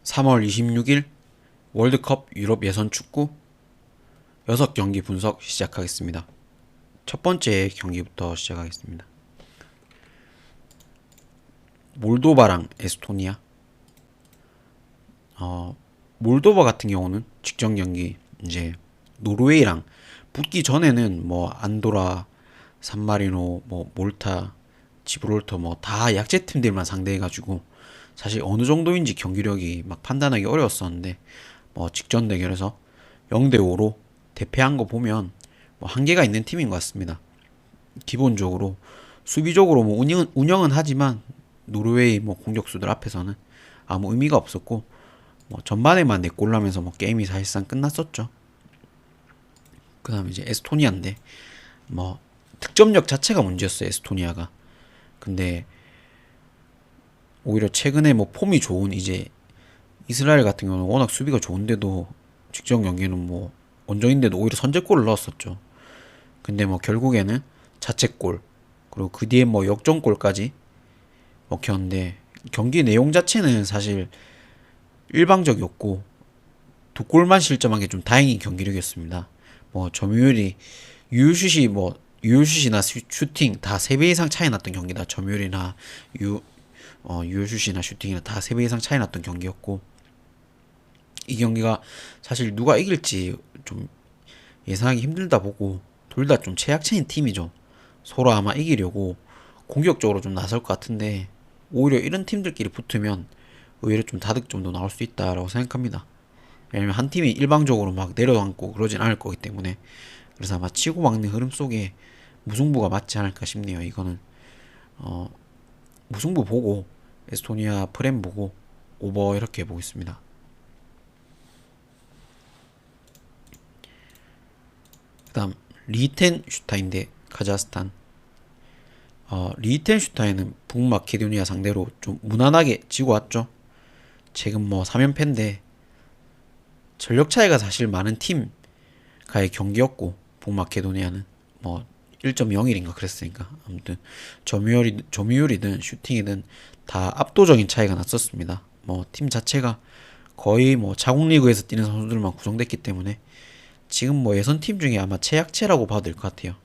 3월 26일 월드컵 유럽 예선 축구 6경기 분석 시작하겠습니다. 첫 번째 경기부터 시작하겠습니다. 몰도바랑 에스토니아. 몰도바 같은 경우는 직전 경기 이제 노르웨이랑 붙기 전에는 뭐 안도라, 산마리노, 뭐 몰타, 지브롤터 뭐 다 약체 팀들만 상대해가지고 사실 어느 정도인지 경기력이 막 판단하기 어려웠었는데 뭐 직전 대결에서 0대5로 대패한 거 보면 뭐 한계가 있는 팀인 것 같습니다. 기본적으로 수비적으로 뭐 운영은 하지만 노르웨이 뭐 공격수들 앞에서는 아무 의미가 없었고 뭐 전반에만 4골 나면서 뭐 게임이 사실상 끝났었죠. 그 다음에 이제 에스토니아인데 뭐 득점력 자체가 문제였어요, 에스토니아가. 근데 오히려 최근에 뭐 폼이 좋은 이제 이스라엘 같은 경우는 워낙 수비가 좋은데도 직전 경기는 뭐 원정인데도 오히려 선제골을 넣었었죠. 근데 뭐 결국에는 자책골 그리고 그 뒤에 뭐 역전골까지 먹혔는데 경기 내용 자체는 사실 일방적이었고 두 골만 실점한 게 좀 다행인 경기력이었습니다. 뭐 점유율이 유효슛이 뭐 유효슛이나 슈팅 다 3배 이상 차이 났던 경기다. 점유율이나 유효슛이나 슈팅이나 다 3배 이상 차이 났던 경기였고 이 경기가 사실 누가 이길지 좀 예상하기 힘들다 보고 둘 다 좀 최약체인 팀이죠. 서로 아마 이기려고 공격적으로 좀 나설 것 같은데 오히려 이런 팀들끼리 붙으면 의외로 좀 다득점도 나올 수 있다라고 생각합니다. 왜냐면 한 팀이 일방적으로 막 내려앉고 그러진 않을 거기 때문에 그래서 아마 치고받는 흐름 속에 무승부가 맞지 않을까 싶네요. 이거는 무승부 보고 에스토니아 프렘 보고 오버 이렇게 보겠습니다. 그다음 리텐슈타인대 카자흐스탄. 리텐슈타인은 북마케도니아 상대로 좀 무난하게 지고 왔죠. 최근 뭐 3연패인데 전력 차이가 사실 많은 팀과의 경기였고 북마케도니아는 뭐 1.01인가 그랬으니까 아무튼 점유율이든 슈팅이든 다 압도적인 차이가 났었습니다. 뭐 팀 자체가 거의 뭐 자국 리그에서 뛰는 선수들만 구성됐기 때문에 지금 뭐 예선 팀 중에 아마 최약체라고 봐도 될 것 같아요.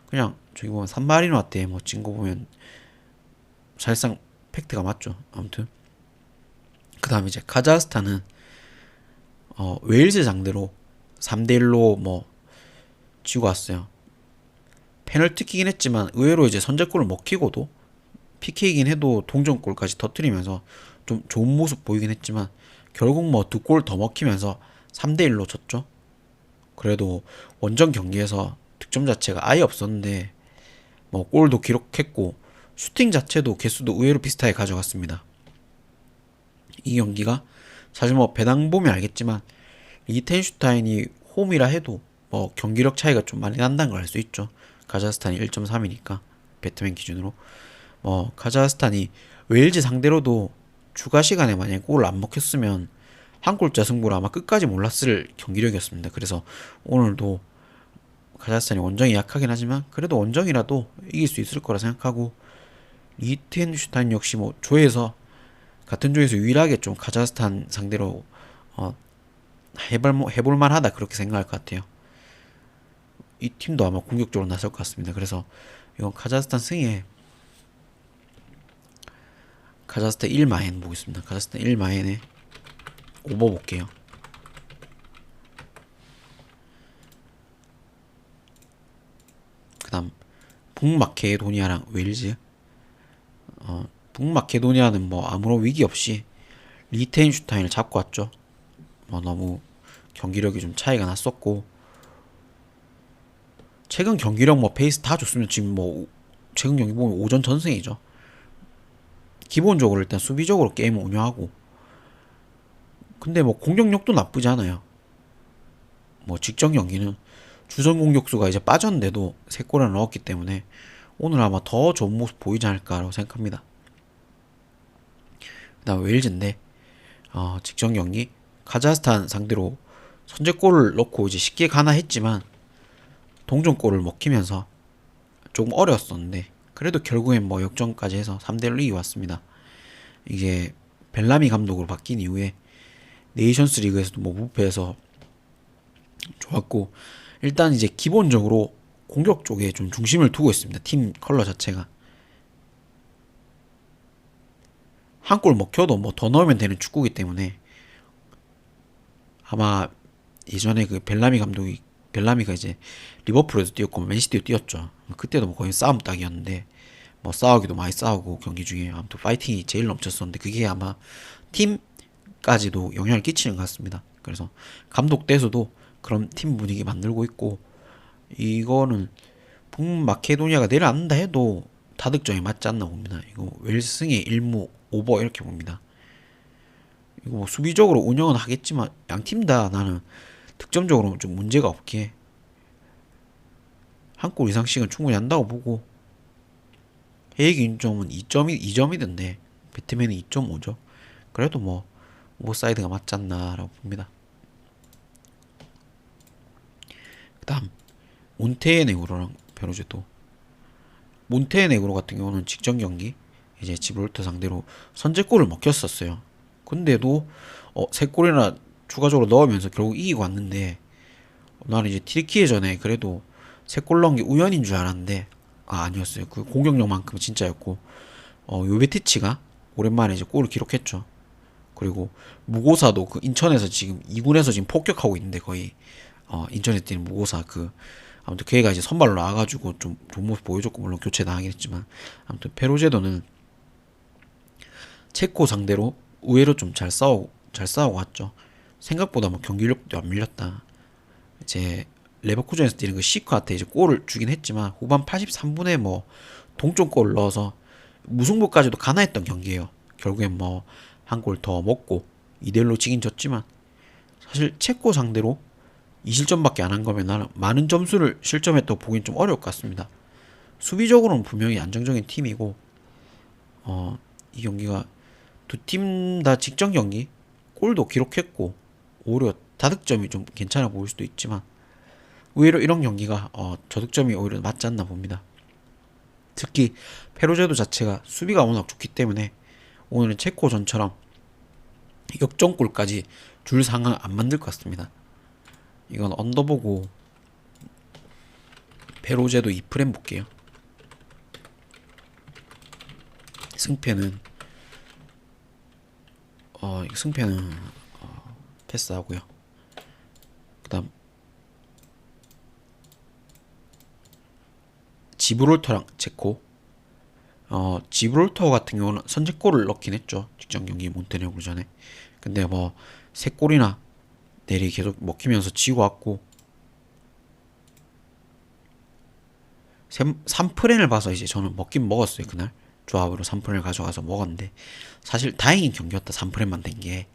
그냥 저기 보면 산마리노 때 뭐 진 거 보면 사실상 팩트가 맞죠. 아무튼 그 다음에 이제 카자흐스탄은 웨일즈 상대로 3대1로 뭐 지고 왔어요. 페널티킥이긴 했지만 의외로 이제 선제골을 먹히고도 PK이긴 해도 동점골까지 터뜨리면서 좀 좋은 모습 보이긴 했지만 결국 뭐 2골 더 먹히면서 3대1로 졌죠. 그래도 원정 경기에서 득점 자체가 아예 없었는데 뭐 골도 기록했고 슈팅 자체도 개수도 의외로 비슷하게 가져갔습니다. 이 경기가 사실 뭐 배당 보면 알겠지만 리텐슈타인이 홈이라 해도 뭐 경기력 차이가 좀 많이 난다는 걸 알 수 있죠. 카자흐스탄이 1.3이니까 배트맨 기준으로 카자흐스탄이 웨일즈 상대로도 추가 시간에 만약에 골을 안 먹혔으면 한 골자 승부를 아마 끝까지 몰랐을 경기력이었습니다. 그래서 오늘도 카자흐스탄이 원정이 약하긴 하지만 그래도 원정이라도 이길 수 있을 거라 생각하고 리텐슈타인 역시 뭐 조에서 같은 조에서 유일하게 좀 카자흐스탄 상대로 해볼 만하다 그렇게 생각할 것 같아요. 이 팀도 아마 공격적으로 나설 것 같습니다. 그래서 이건 카자흐스탄 승에 카자흐스탄 1마엔 보겠습니다. 카자흐스탄 1마엔에 오버 볼게요. 그 다음 북마케도니아랑 웨일즈. 북마케도니아는 뭐 아무런 위기 없이 리텐슈타인을 잡고 왔죠. 뭐 너무 경기력이 좀 차이가 났었고 최근 경기력 뭐 페이스 다 좋으면 지금 뭐 최근 경기 보면 5전 전승이죠. 기본적으로 일단 수비적으로 게임을 운영하고 근데 뭐 공격력도 나쁘지 않아요. 뭐 직전 경기는 주전 공격수가 이제 빠졌는데도 3골을 넣었기 때문에 오늘 아마 더 좋은 모습 보이지 않을까라고 생각합니다. 그 다음 웨일즈인데 직전 경기 카자흐스탄 상대로 선제골을 넣고 이제 쉽게 가나 했지만 동점골을 먹히면서 조금 어려웠었는데 그래도 결국엔 뭐 역전까지 해서 3대1로 이겨왔습니다. 이게 벨라미 감독으로 바뀐 이후에 네이션스 리그에서도 뭐 무패해서 좋았고, 일단 이제 기본적으로 공격 쪽에 좀 중심을 두고 있습니다. 팀 컬러 자체가. 한 골 먹혀도 뭐 더 넣으면 되는 축구기 때문에 아마 예전에 그 벨라미 감독이, 벨라미가 이제 리버풀에도 뛰었고 맨시티도 뛰었죠. 그때도 뭐 거의 싸움 딱이었는데 뭐 싸우기도 많이 싸우고 경기 중에 아무튼 파이팅이 제일 넘쳤었는데 그게 아마 팀까지도 영향을 끼치는 것 같습니다. 그래서 감독 대수도 그런 팀 분위기 만들고 있고, 이거는 북마케도니아가 내려앉는다 해도 다득점이 맞지 않나 봅니다. 이거 웰스승의 1무 오버 이렇게 봅니다. 이거 뭐 수비적으로 운영은 하겠지만 양 팀 다 나는 득점적으로는 좀 문제가 없게 한 골 이상씩은 충분히 한다고 보고, 해외 기준점은 2.2점이던데 배트맨이 2.5죠. 그래도 뭐 오버사이드가 맞지 않나라고 봅니다. 그 다음 몬테네그로랑 페루제도. 몬테네그로 같은 경우는 직전 경기 이제 지브롤터 상대로 선제골을 먹혔었어요. 근데도 3골이나 추가적으로 넣으면서 결국 이기고 왔는데, 나는 이제 튀르키예 전에 그래도 3골 넣은 게 우연인 줄 알았는데 아니었어요. 그 공격력만큼 진짜였고, 요베티치가 오랜만에 이제 골을 기록했죠. 그리고 무고사도 그 인천에서 지금 2군에서 지금 폭격하고 있는데 거의, 인천에 뛰는 무고사, 그 아무튼 걔가 이제 선발로 나와가지고 좀 좋은 모습 보여줬고, 물론 교체 당하긴 했지만 아무튼 페로제도는 체코 상대로 의외로 좀 잘 싸우고 왔죠. 생각보다 뭐 경기력도 안 밀렸다. 이제 레버쿠젠에서 뛰는 그 시크한테 이제 골을 주긴 했지만 후반 83분에 뭐 동점골을 넣어서 무승부까지도 가나했던 경기예요. 결국엔 뭐 한 골 더 먹고 2대1로 지긴 졌지만, 사실 체코 상대로 2실점밖에 안 한 거면 나는 많은 점수를 실점했다고 보기엔 좀 어려울 것 같습니다. 수비적으로는 분명히 안정적인 팀이고, 이 경기가 두 팀 다 직전 경기 골도 기록했고 오히려 다득점이 좀 괜찮아 보일 수도 있지만, 의외로 이런 경기가 저득점이 오히려 맞지 않나 봅니다. 특히 페루제도 자체가 수비가 워낙 좋기 때문에 오늘은 체코전처럼 역전골까지 줄 상황 안 만들 것 같습니다. 이건 언더보고 페루제도 2프렘 볼게요. 승패는 승패는 패스하고요. 그다음 지브롤터랑 체코. 지브롤터 같은 경우는 선제골을 넣긴 했죠. 직전 경기 몬테네그로 전에. 근데 뭐 3골이나 내리 계속 먹히면서 지고 왔고, 3프렌을 봐서 이제 저는 먹긴 먹었어요. 그날 조합으로 3프렌을 가져가서 먹었는데, 사실 다행인 경기였다. 3프렌만 된 게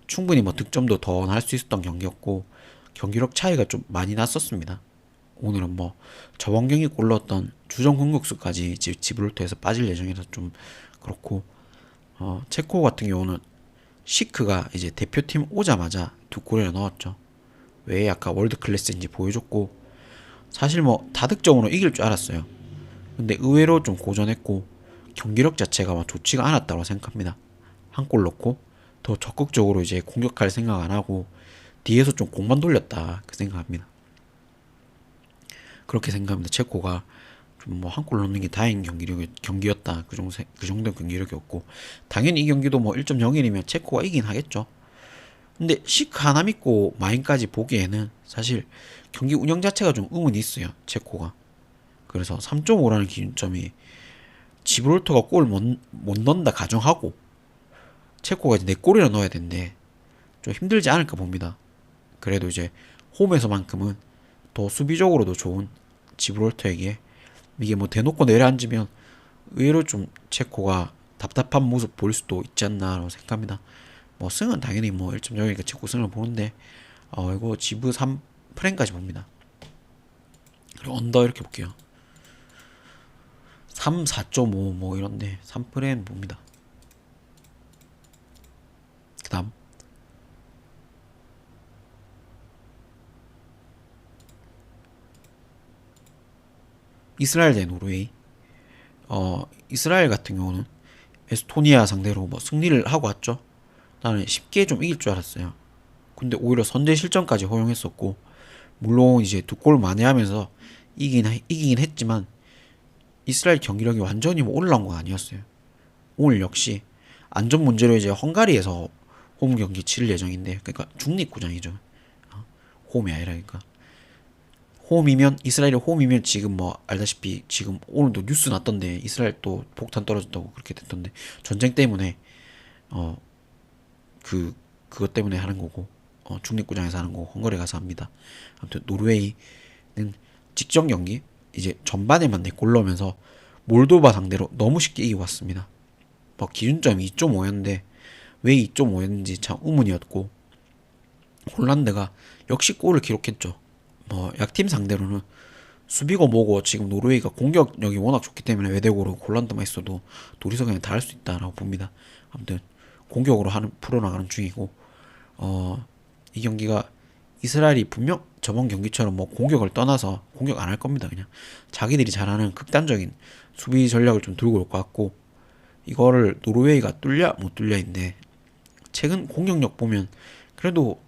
충분히 뭐 득점도 더 날 수 있었던 경기였고, 경기력 차이가 좀 많이 났었습니다. 오늘은 뭐 저번 경기 골 넣었던 주전 공격수까지 지브롤터에서 빠질 예정이라서 좀 그렇고, 체코 같은 경우는 시크가 이제 대표팀 오자마자 2골이나 넣었죠. 왜 아까 월드 클래스인지 보여줬고, 사실 뭐 다득점으로 이길 줄 알았어요. 근데 의외로 좀 고전했고 경기력 자체가 막 좋지가 않았다고 생각합니다. 한 골 넣고 더 적극적으로 이제 공격할 생각 안 하고 뒤에서 좀 공만 돌렸다 그 생각합니다. 그렇게 생각합니다. 체코가 좀 뭐 한 골 넣는 게 다행인 경기였다. 그 정도 경기력이었고, 당연히 이 경기도 뭐 1.01이면 체코가 이긴 하겠죠. 근데 시크 하나 믿고 마인까지 보기에는 사실 경기 운영 자체가 좀 의문이 있어요. 체코가. 그래서 3.5라는 기준점이 지브롤터가 골 못 넣는다 가정하고 체코가 이제 4골이나 넣어야 되는데 좀 힘들지 않을까 봅니다. 그래도 이제 홈에서만큼은 더 수비적으로도 좋은 지브롤터에게 이게 뭐 대놓고 내려앉으면 의외로 좀 체코가 답답한 모습 보일 수도 있지 않나라고 생각합니다. 뭐 승은 당연히 뭐 1.0이니까 체코 승을 보는데, 이거 지브 3프렌까지 봅니다. 그리고 언더 이렇게 볼게요. 3, 4.5 뭐 이런데 3프렌 봅니다. 그 다음 이스라엘 대 노르웨이. 이스라엘 같은 경우는 에스토니아 상대로 뭐 승리를 하고 왔죠. 나는 쉽게 좀 이길 줄 알았어요. 근데 오히려 선제 실점까지 허용했었고, 물론 이제 두 골 만회하면서 이기긴 했지만 이스라엘 경기력이 완전히 뭐 올라온 건 아니었어요. 오늘 역시 안전 문제로 이제 헝가리에서 홈 경기 치를 예정인데, 그러니까 중립구장이죠. 홈이 아니라. 그러니까 홈이면, 이스라엘이 홈이면 지금 뭐 알다시피 지금 오늘도 뉴스 났던데 이스라엘 또 폭탄 떨어졌다고 그렇게 됐던데, 전쟁 때문에 어 그것 때문에 하는 거고, 중립구장에서 하는 거고 헝가리 가서 합니다. 아무튼 노르웨이는 직전 경기 이제 전반에만 4골 넣으면서 몰도바 상대로 너무 쉽게 이기고 왔습니다. 뭐 기준점이 2.5였는데 왜 2.5였는지 참 의문이었고, 홀란드가 역시 골을 기록했죠. 뭐 약팀 상대로는 수비고 뭐고 지금 노르웨이가 공격력이 워낙 좋기 때문에 외대고로 홀란드만 있어도 둘이서 그냥 다 할 수 있다라고 봅니다. 아무튼 공격으로 풀어나가는 중이고, 이 경기가 이스라엘이 분명 저번 경기처럼 뭐 공격을 떠나서 공격 안 할 겁니다. 그냥 자기들이 잘하는 극단적인 수비 전략을 좀 들고 올 것 같고, 이거를 노르웨이가 뚫려 못 뚫려인데 최근 공격력 보면 그래도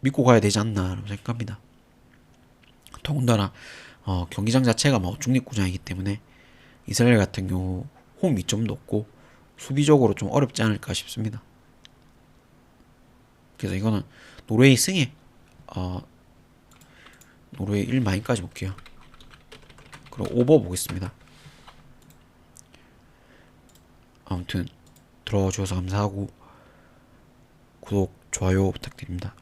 믿고 가야 되지 않나 생각합니다. 더군다나 경기장 자체가 뭐 중립구장이기 때문에 이스라엘 같은 경우 홈 이점도 없고 수비적으로 좀 어렵지 않을까 싶습니다. 그래서 이거는 노르웨이 승에 노르웨이 1마인까지 볼게요. 그럼 오버 보겠습니다. 아무튼 들어주셔서 감사하고 구독, 좋아요 부탁드립니다.